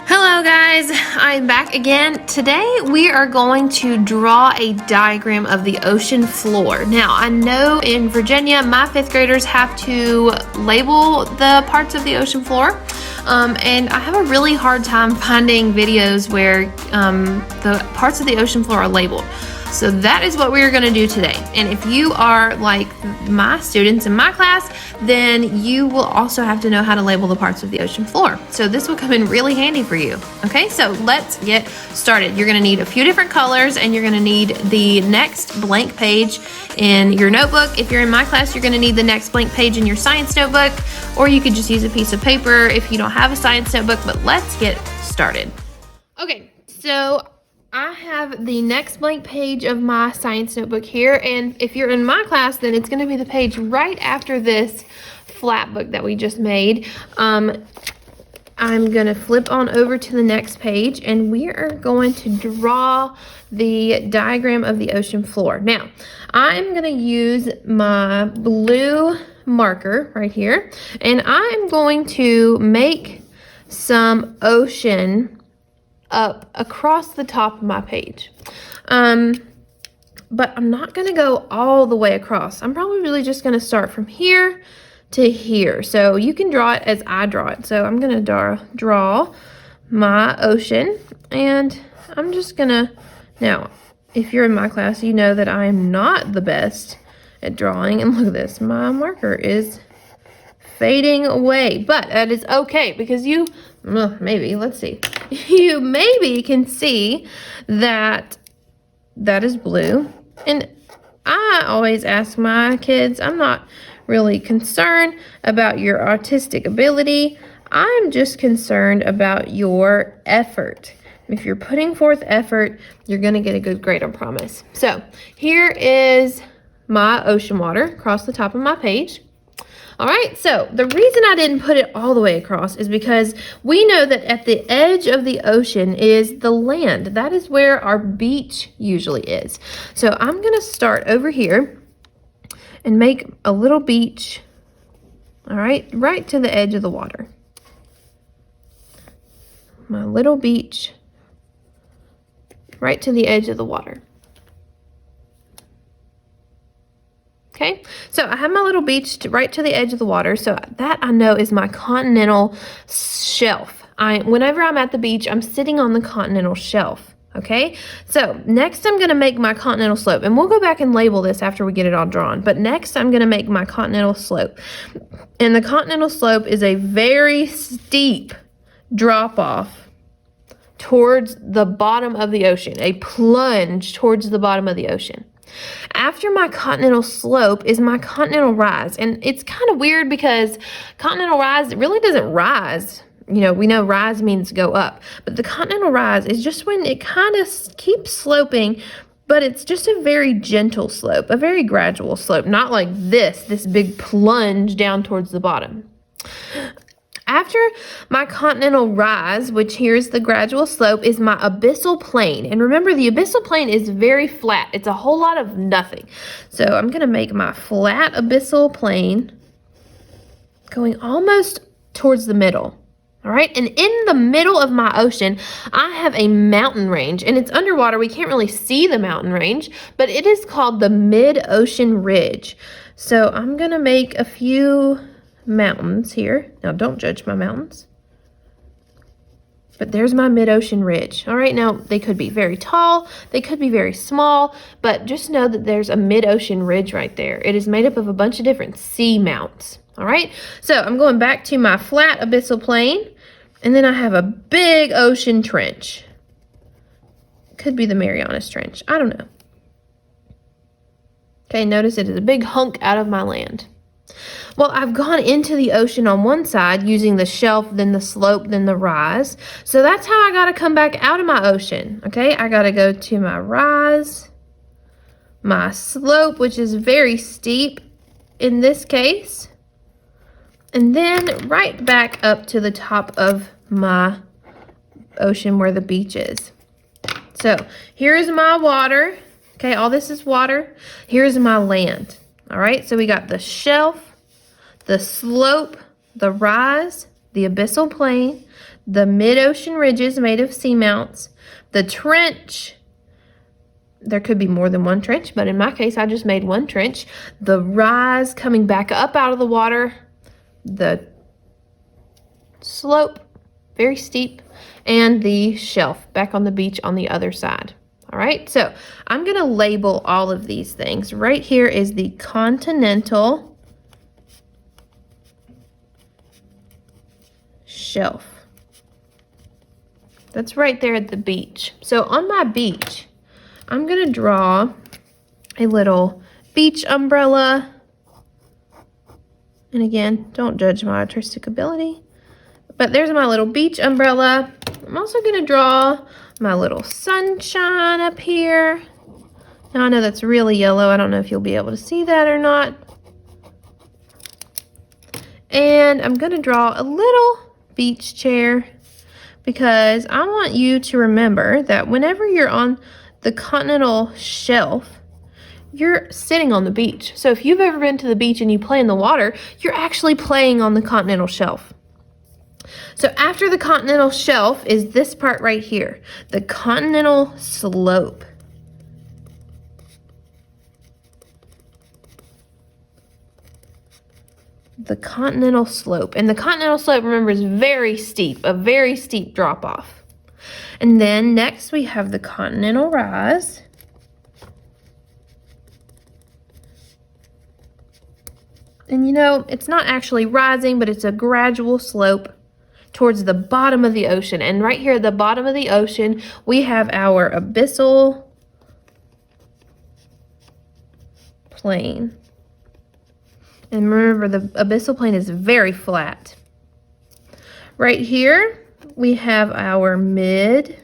Hello guys, I'm back again. Today we are going to draw a diagram of the ocean floor. Now I know in Virginia my 5th graders have to label the parts of the ocean floor. And I have a really hard time finding videos where the parts of the ocean floor are labeled. So that is what we're going to do today. And if you are like my students in my class, then you will also have to know how to label the parts of the ocean floor. So this will come in really handy for you. Okay, so let's get started. You're going to need a few different colors, and you're going to need the next blank page in your notebook. If you're in my class, you're going to need the next blank page in your science notebook, or you could just use a piece of paper if you don't have a science notebook. But let's get started. Okay, so I have the next blank page of my science notebook here, and if you're in my class, then it's going to be the page right after this flat book that we just made. I'm going to flip on over to the next page, and we are going to draw the diagram of the ocean floor. Now, I'm going to use my blue marker right here, and I'm going to make some ocean up across the top of my page. But I'm not going to go all the way across. I'm probably really just going to start from here to here. So you can draw it as I draw it. So I'm going to draw my ocean, and I'm just going to, now, if you're in my class, you know that I am not the best at drawing. And look at this, my marker is fading away, but that is okay because you, well, maybe, let's see. You maybe can see that that is blue. And I always ask my kids, I'm not really concerned about your artistic ability. I'm just concerned about your effort. If you're putting forth effort, you're going to get a good grade, I promise. So here is my ocean water across the top of my page. All right, so the reason I didn't put it all the way across is because we know that at the edge of the ocean is the land. That is where our beach usually is. So I'm going to start over here and make a little beach, all right, right to the edge of the water. My little beach right to the edge of the water. Okay, so I have my little beach right to the edge of the water. So that I know is my continental shelf. Whenever I'm at the beach, I'm sitting on the continental shelf. Okay, so next I'm going to make my continental slope. And we'll go back and label this after we get it all drawn. But next I'm going to make my continental slope. And the continental slope is a very steep drop off towards the bottom of the ocean. A plunge towards the bottom of the ocean. After my continental slope is my continental rise. And it's kind of weird because continental rise, it really doesn't rise. You know, we know rise means go up. But the continental rise is just when it kind of keeps sloping, but it's just a very gentle slope, a very gradual slope. Not like this big plunge down towards the bottom. After my continental rise, which here's the gradual slope, is my abyssal plain. And remember, the abyssal plain is very flat. It's a whole lot of nothing. So I'm going to make my flat abyssal plain going almost towards the middle. All right, and in the middle of my ocean, I have a mountain range, and it's underwater. We can't really see the mountain range, but it is called the mid-ocean ridge. So I'm going to make a few mountains here. Now don't judge my mountains, but there's my mid-ocean ridge. All right, now they could be very tall, they could be very small, but just know that there's a mid-ocean ridge right there. It is made up of a bunch of different sea mounts. All right, so I'm going back to my flat abyssal plain, and then I have a big ocean trench. Could be the Marianas Trench, I don't know. Okay, notice it is a big hunk out of my land. Well, I've gone into the ocean on one side using the shelf, then the slope, then the rise. So that's how I got to come back out of my ocean. Okay, I got to go to my rise, my slope, which is very steep in this case, and then right back up to the top of my ocean where the beach is. So here's my water Okay, all this is water. Here's my land. All right, so we got the shelf, the slope, the rise, the abyssal plain, the mid-ocean ridges made of seamounts, the trench. There could be more than one trench, but in my case, I just made one trench. The rise coming back up out of the water, the slope, very steep, and the shelf back on the beach on the other side. All right, so I'm gonna label all of these things. Right here is the continental shelf. That's right there at the beach. So on my beach, I'm gonna draw a little beach umbrella. And again, don't judge my artistic ability. But there's my little beach umbrella. I'm also gonna draw my little sunshine up here. Now I know that's really yellow. I don't know if you'll be able to see that or not. And I'm gonna draw a little beach chair because I want you to remember that whenever you're on the continental shelf, you're sitting on the beach. So if you've ever been to the beach and you play in the water, you're actually playing on the continental shelf. So after the continental shelf is this part right here, the continental slope. The continental slope. And the continental slope, remember, is very steep, a very steep drop off. And then next we have the continental rise. And you know, it's not actually rising, but it's a gradual slope towards the bottom of the ocean. And right here at the bottom of the ocean, we have our abyssal plain. And remember, the abyssal plain is very flat. Right here, we have our mid-ocean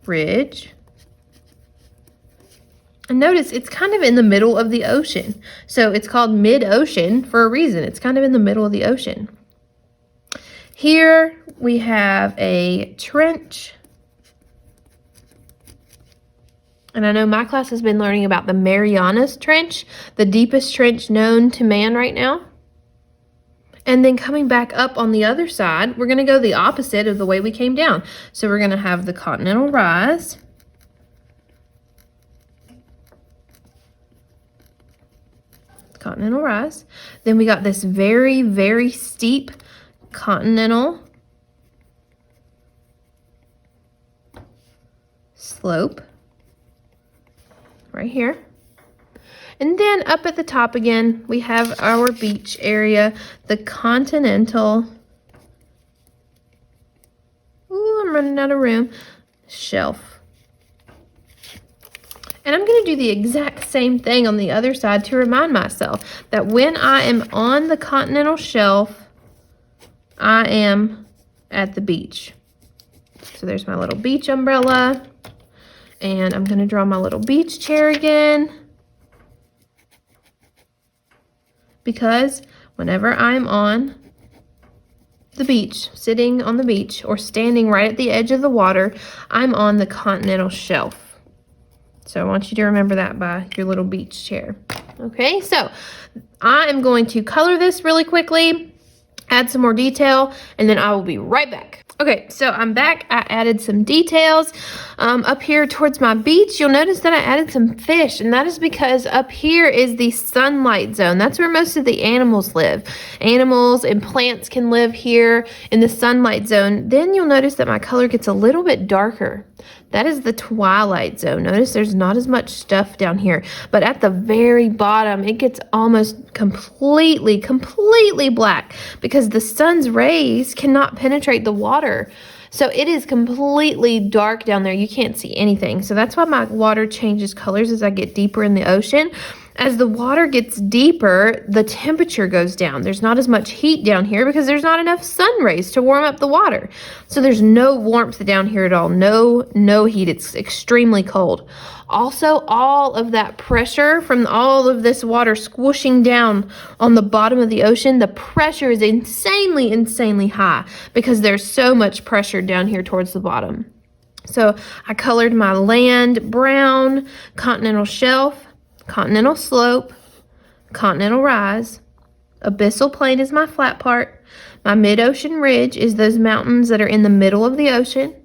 ridge. And notice it's kind of in the middle of the ocean. So it's called mid-ocean for a reason. It's kind of in the middle of the ocean. Here we have a trench. And I know my class has been learning about the Marianas Trench, the deepest trench known to man right now. And then coming back up on the other side, we're going to go the opposite of the way we came down. So we're going to have the continental rise. Continental rise. Then we got this very, very steep continental slope right here. And then up at the top again, we have our beach area, the continental, ooh, I'm running out of room, shelf. And I'm going to do the exact same thing on the other side to remind myself that when I am on the continental shelf, I am at the beach. So there's my little beach umbrella. And I'm going to draw my little beach chair again. Because whenever I'm on the beach, sitting on the beach, or standing right at the edge of the water, I'm on the continental shelf. So I want you to remember that by your little beach chair. Okay, so I am going to color this really quickly, add some more detail, and then I will be right back. Okay, so I'm back. I added some details up here towards my beach. You'll notice that I added some fish, and that is because up here is the sunlight zone. That's where most of the animals live. Animals and plants can live here in the sunlight zone. Then you'll notice that my color gets a little bit darker. That is the twilight zone. Notice there's not as much stuff down here, but at the very bottom, it gets almost completely black because the sun's rays cannot penetrate the water. So it is completely dark down there. You can't see anything. So that's why my water changes colors as I get deeper in the ocean. As the water gets deeper, the temperature goes down. There's not as much heat down here because there's not enough sun rays to warm up the water. So there's no warmth down here at all. No heat. It's extremely cold. Also, all of that pressure from all of this water squooshing down on the bottom of the ocean, the pressure is insanely high because there's so much pressure down here towards the bottom. So I colored my land brown, continental shelf, continental slope, continental rise. Abyssal plain is my flat part. My mid-ocean ridge is those mountains that are in the middle of the ocean.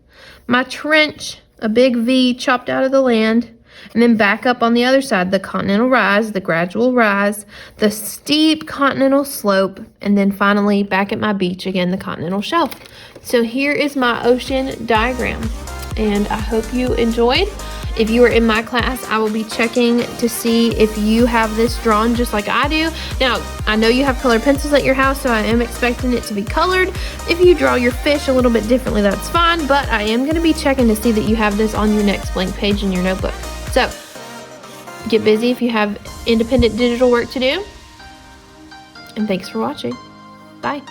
My trench, a big V chopped out of the land. And then back up on the other side, the continental rise, the gradual rise, the steep continental slope, and then finally back at my beach again, the continental shelf. So here is my ocean diagram, and I hope you enjoyed. If you are in my class, I will be checking to see if you have this drawn just like I do. Now, I know you have colored pencils at your house, so I am expecting it to be colored. If you draw your fish a little bit differently, that's fine, but I am gonna be checking to see that you have this on your next blank page in your notebook. So, get busy if you have independent digital work to do. And thanks for watching. Bye.